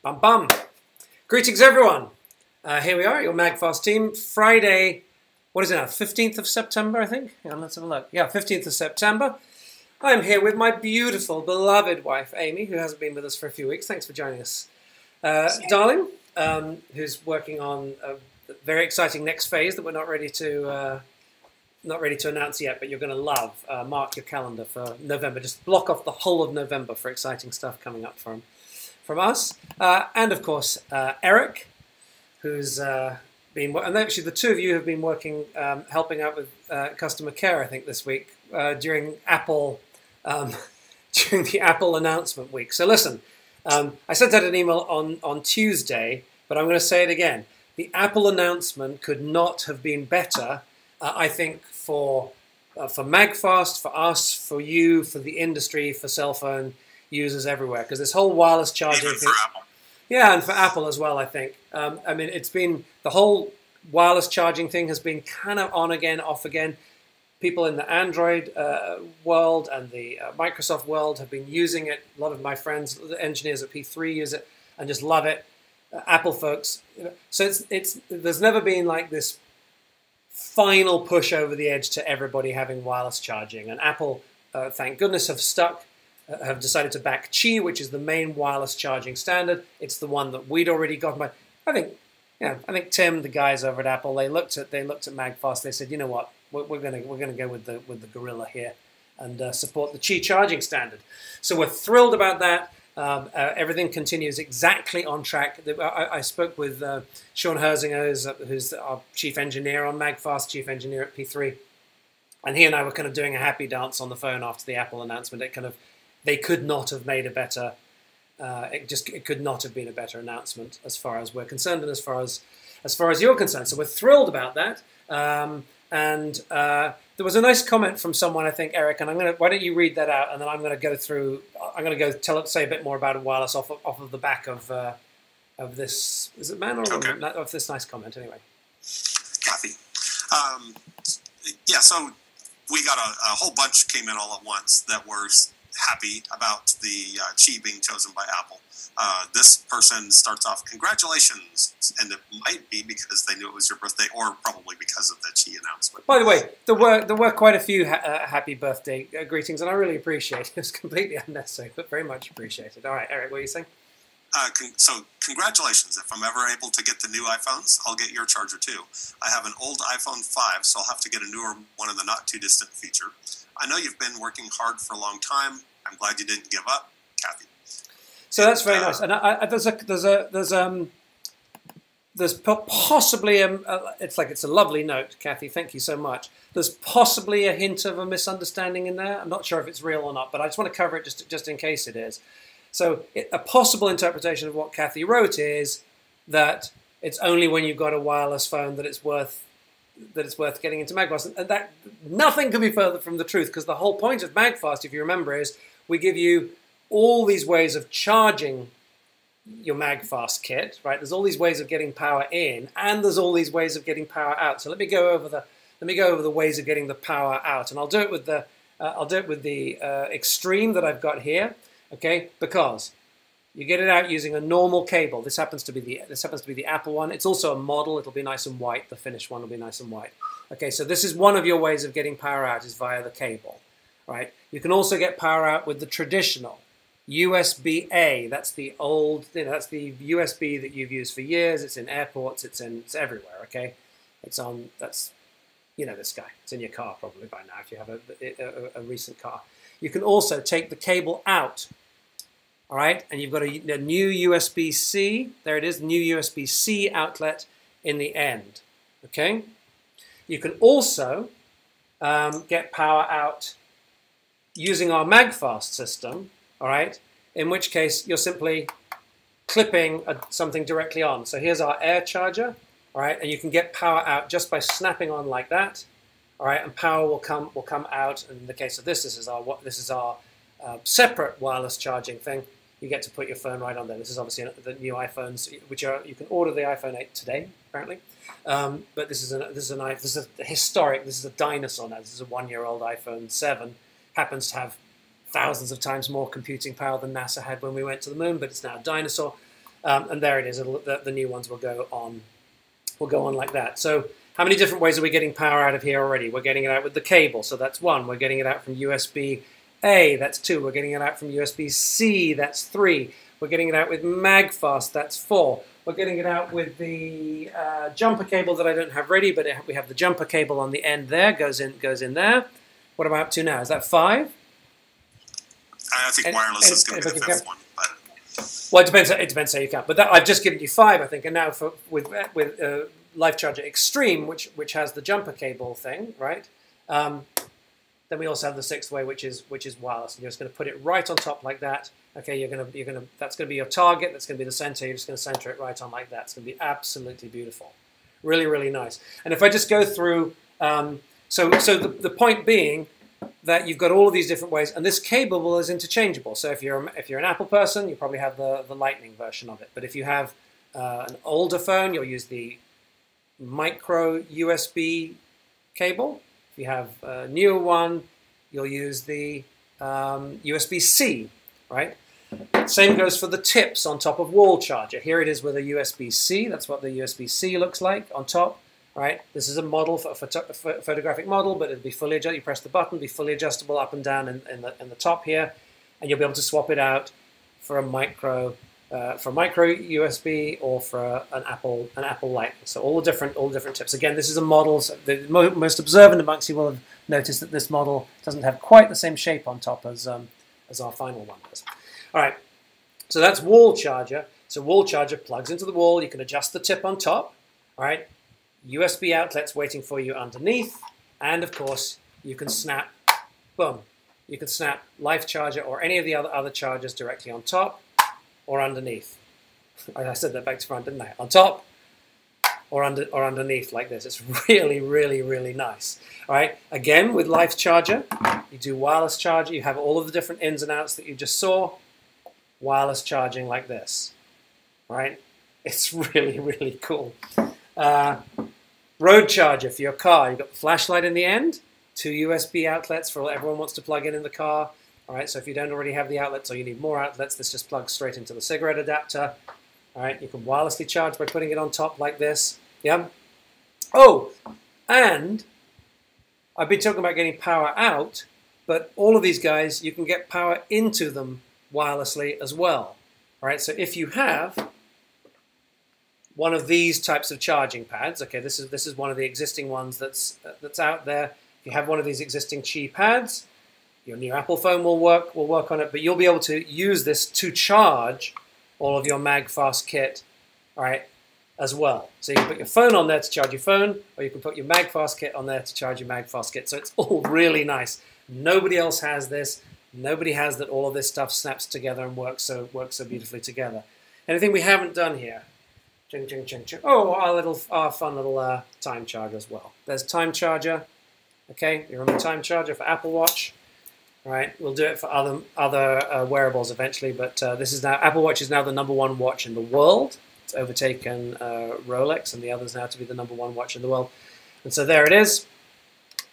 Bum bum. Greetings everyone. Here we are, your MAGFAST team. Friday, what is it now? 15th of September, I think? Yeah, let's have a look. Yeah, 15th of September. I'm here with my beautiful, beloved wife, Amy, who hasn't been with us for a few weeks. Thanks for joining us. Darling, who's working on a very exciting next phase that we're not ready to announce yet, but you're going to love. Mark your calendar for November. Just block off the whole of November for exciting stuff coming up from us. And of course, Eric, who's been, and actually the two of you have been working, helping out with customer care, I think, this week during Apple, during the Apple announcement week. So listen, I sent out an email on Tuesday, but I'm going to say it again. The Apple announcement could not have been better, I think, for MAGFAST, for us, for you, for the industry, for cell phone users everywhere, because this whole wireless charging thing. Yeah, and for Apple as well, I think. I mean, it's been, the whole wireless charging thing has been kind of on again, off again. People in the Android world and the Microsoft world have been using it. A lot of my friends, the engineers at P3 use it and just love it. Apple folks. So there's never been like this final push over the edge to everybody having wireless charging. And Apple, thank goodness, have decided to back Qi, which is the main wireless charging standard. It's the one that we'd already got. But I think Tim, the guys over at Apple, they looked at MAGFAST. They said, you know what, we're gonna go with the gorilla here and support the Qi charging standard. So we're thrilled about that. Everything continues exactly on track. I spoke with Sean Herzinger, who's our chief engineer on MAGFAST, chief engineer at P3, and he and I were kind of doing a happy dance on the phone after the Apple announcement. They could not have made a better. It could not have been a better announcement as far as we're concerned, and as far as you're concerned. So we're thrilled about that. There was a nice comment from someone, I think, Eric, and why don't you read that out, and then I'm going to go through. I'm going to go say a bit more about wireless off of the back of this. Is it man or woman? Okay. Of this nice comment, anyway. Kathy. Yeah. So we got a whole bunch came in all at once that were happy about the Qi being chosen by Apple. This person starts off, congratulations, and it might be because they knew it was your birthday, or probably because of the Qi announcement. By the way, there were quite a few happy birthday greetings, and I really appreciate it. It was completely unnecessary, but very much appreciated. All right, Eric, what are you saying? So congratulations. If I'm ever able to get the new iPhones, I'll get your charger too. I have an old iPhone 5, so I'll have to get a newer one in the not too distant future. I know you've been working hard for a long time. I'm glad you didn't give up, Kathy. So that's very nice. And there's possibly it's a lovely note, Kathy. Thank you so much. There's possibly a hint of a misunderstanding in there. I'm not sure if it's real or not, but I just want to cover it just in case it is. So a possible interpretation of what Kathy wrote is that it's only when you've got a wireless phone that it's worth getting into MAGFAST. And that nothing could be further from the truth, because the whole point of MAGFAST, if you remember, is we give you all these ways of charging your MAGFAST kit, right? There's all these ways of getting power in, and there's all these ways of getting power out. So let me go over the ways of getting the power out, and I'll do it with the extreme that I've got here, okay? Because you get it out using a normal cable. This happens to be the Apple one. It's also a model. It'll be nice and white. The finished one will be nice and white. Okay, so this is one of your ways of getting power out, is via the cable, right? You can also get power out with the traditional USB-A. That's the old, that's the USB that you've used for years. It's in airports. It's everywhere. Okay, it's on. That's, this guy. It's in your car probably by now if you have a recent car. You can also take the cable out. All right, and you've got a new USB-C. There it is, new USB-C outlet in the end. Okay, you can also get power out using our MAGFAST system. All right, in which case you're simply clipping something directly on. So here's our air charger. All right, and you can get power out just by snapping on like that. All right, and power will come out. And in the case of this is our separate wireless charging thing. You get to put your phone right on there. This is obviously the new iPhones, you can order the iPhone 8 today, apparently. But this is a historic. This is a dinosaur now. This is a 1-year-old iPhone 7. Happens to have thousands of times more computing power than NASA had when we went to the moon, but it's now a dinosaur. And there it is. The new ones will go on like that. So how many different ways are we getting power out of here already? We're getting it out with the cable, so that's 1. We're getting it out from USB-A, that's 2. We're getting it out from USB-C, that's 3. We're getting it out with MAGFAST, that's 4. We're getting it out with the jumper cable that I don't have ready, but we have the jumper cable on the end there, goes in there. What am I up to now? Is that 5? I think wireless is going to be the 5th one. But... Well, it depends how you count. But I've just given you 5, I think, and now with Life Charger Extreme, which has the jumper cable thing, right? Then we also have the 6th way, which is wireless. And you're just going to put it right on top like that. Okay, that's going to be your target. That's going to be the center. You're just going to center it right on like that. It's going to be absolutely beautiful, really, really nice. And if I just go through, so the point being that you've got all of these different ways, and this cable is interchangeable. So if you're an Apple person, you probably have the Lightning version of it. But if you have an older phone, you'll use the micro USB cable. If you have a newer one, you'll use the USB-C, right? Same goes for the tips on top of wall charger. Here it is with a USB-C. That's what the USB-C looks like on top, right? This is a model, for a photographic model, but it'll be fully adjustable. You press the button, be fully adjustable up and down in the top here, and you'll be able to swap it out for a micro USB or for an Apple Lightning. So all the different tips. Again, this is a model. So the most observant amongst you will have noticed that this model doesn't have quite the same shape on top as our final one does. All right, so that's wall charger. So wall charger plugs into the wall. You can adjust the tip on top. All right, USB outlets waiting for you underneath, and of course you can snap, boom. You can snap Life Charger or any of the other chargers directly on top or underneath. I said that back to front, didn't I? On top or underneath like this. It's really, really, really nice. All right, again with Life Charger, you do wireless charger. You have all of the different ins and outs that you just saw. Wireless charging like this. All right, it's really, really cool. Road charger for your car. You've got the flashlight in the end, 2 USB outlets for everyone wants to plug in the car. All right, so if you don't already have the outlets or you need more outlets, this just plugs straight into the cigarette adapter. All right, you can wirelessly charge by putting it on top like this. Yeah. Oh, and I've been talking about getting power out, but all of these guys, you can get power into them wirelessly as well. All right, so if you have one of these types of charging pads, okay, this is one of the existing ones that's out there. If you have one of these existing Qi pads, your new Apple phone will work on it, but you'll be able to use this to charge all of your MAGFAST kit, all right, as well. So you can put your phone on there to charge your phone, or you can put your MAGFAST kit on there to charge your MAGFAST kit. So it's all really nice. Nobody else has this. Nobody has that. All of this stuff snaps together and works so beautifully together. Anything we haven't done here? Ching, ching, ching, ching. Oh, our fun little time charger as well. There's time charger. Okay, you remember time charger for Apple Watch. All right, we'll do it for other wearables eventually, but this is now Apple Watch is now the #1 watch in the world. It's overtaken Rolex and the others now to be the #1 watch in the world. And so there it is.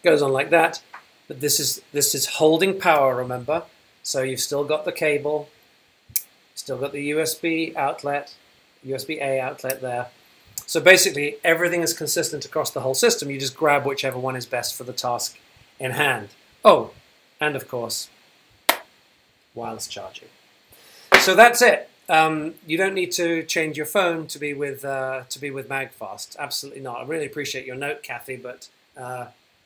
Goes on like that. But this is holding power, remember? So you've still got the cable, still got the USB outlet, USB-A outlet there. So basically everything is consistent across the whole system. You just grab whichever one is best for the task in hand. Oh, and of course, wireless charging. So that's it. You don't need to change your phone to be with MAGFAST. Absolutely not. I really appreciate your note, Kathy, but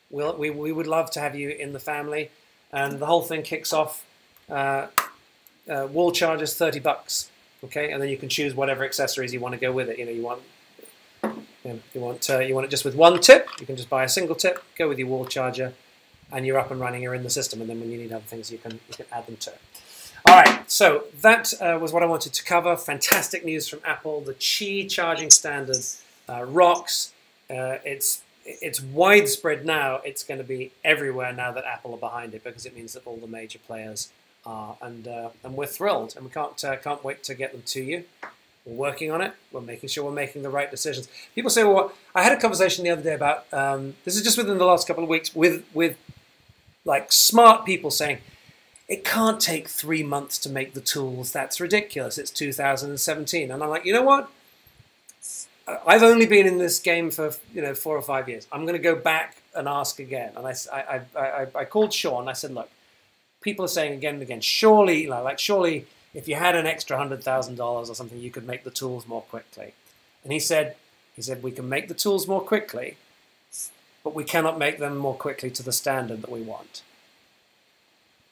we would love to have you in the family. And the whole thing kicks off. Wall chargers, $30. Okay, and then you can choose whatever accessories you want to go with it. You want it just with one tip. You can just buy a single tip, go with your wall charger, and you're up and running. You're in the system, and then when you need other things, you can add them to it. All right, so that was what I wanted to cover. Fantastic news from Apple. The Qi charging standard rocks. It's widespread now. It's going to be everywhere now that Apple are behind it, because it means that all the major players are, and we're thrilled, and we can't wait to get them to you. We're working on it. We're making sure we're making the right decisions. People say, well, I had a conversation the other day about this is just within the last couple of weeks with like smart people saying, it can't take 3 months to make the tools. That's ridiculous. It's 2017. And I'm like, you know what? I've only been in this game for 4 or 5 years. I'm going to go back and ask again. And I called Sean. I said, look, people are saying again and again, surely, surely if you had an extra $100,000 or something, you could make the tools more quickly. And he said, we can make the tools more quickly, but we cannot make them more quickly to the standard that we want.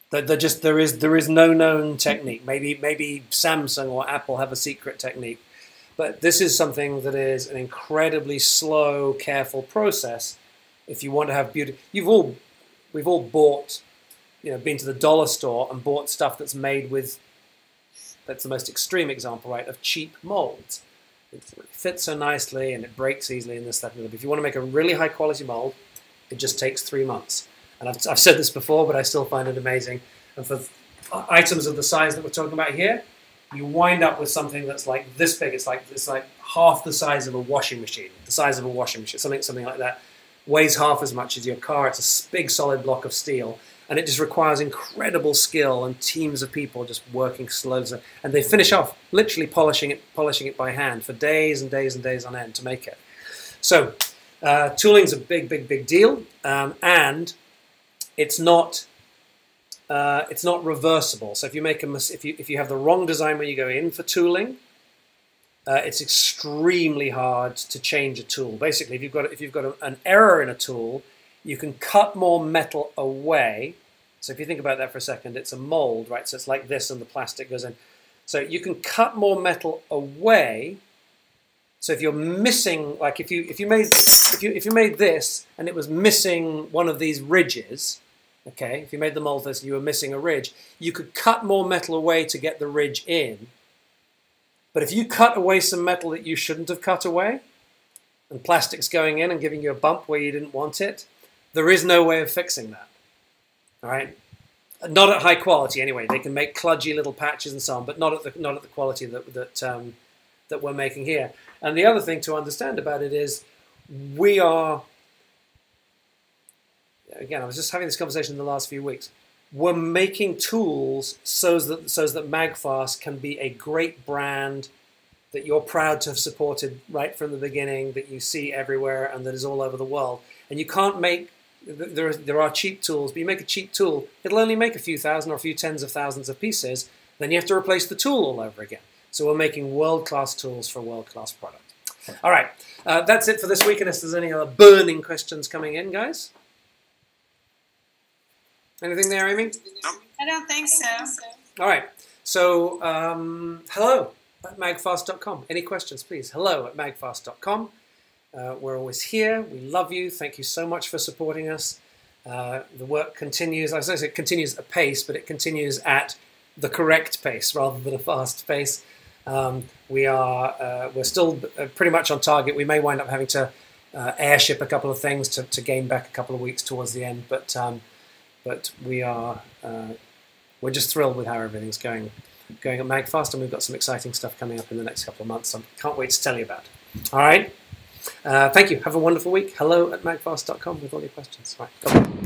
There is no known technique. Maybe Samsung or Apple have a secret technique. But this is something that is an incredibly slow, careful process. If you want to have beauty, we've all bought, been to the dollar store and bought stuff that's made with. That's the most extreme example, right, of cheap molds. It fits so nicely and it breaks easily and this, that, and the other. If you want to make a really high quality mold, it just takes 3 months. And I've said this before, but I still find it amazing. And for items of the size that we're talking about here, you wind up with something that's like this big. It's like half the size of a washing machine. The size of a washing machine, something like that. Weighs half as much as your car. It's a big solid block of steel, and it just requires incredible skill and teams of people just working slowly. And they finish off literally polishing it by hand for days and days and days on end to make it. So tooling's a big deal, and it's not reversible. So if you make if you have the wrong design when you go in for tooling, it's extremely hard to change a tool. Basically, if you've got an error in a tool, you can cut more metal away. So if you think about that for a second, it's a mold, right? So it's like this, and the plastic goes in. So you can cut more metal away. So if you're missing, like if you made this and it was missing one of these ridges. Okay, if you made the mold this and you were missing a ridge, you could cut more metal away to get the ridge in. But if you cut away some metal that you shouldn't have cut away, and plastic's going in and giving you a bump where you didn't want it, there is no way of fixing that. All right, not at high quality anyway. They can make kludgy little patches and so on, but not at the quality that we're making here. And the other thing to understand about it is we are. Again, I was just having this conversation in the last few weeks. We're making tools so that MAGFAST can be a great brand that you're proud to have supported right from the beginning, that you see everywhere and that is all over the world. And you can't make, there are cheap tools, but you make a cheap tool, it'll only make a few thousand or a few tens of thousands of pieces, then you have to replace the tool all over again. So we're making world-class tools for a world-class product. All right, that's it for this week, unless there's any other burning questions coming in, guys. Anything there, Amy? No. I don't think so. All right. So, hello at magfast.com. Any questions, please? Hello at magfast.com. We're always here. We love you. Thank you so much for supporting us. The work continues. I was going to say it continues at pace, but it continues at the correct pace rather than a fast pace. We're still pretty much on target. We may wind up having to airship a couple of things to gain back a couple of weeks towards the end, but we're just thrilled with how everything's going at MAGFAST, and we've got some exciting stuff coming up in the next couple of months. So can't wait to tell you about. All right. Thank you. Have a wonderful week. Hello at magfast.com with all your questions. All right. Go.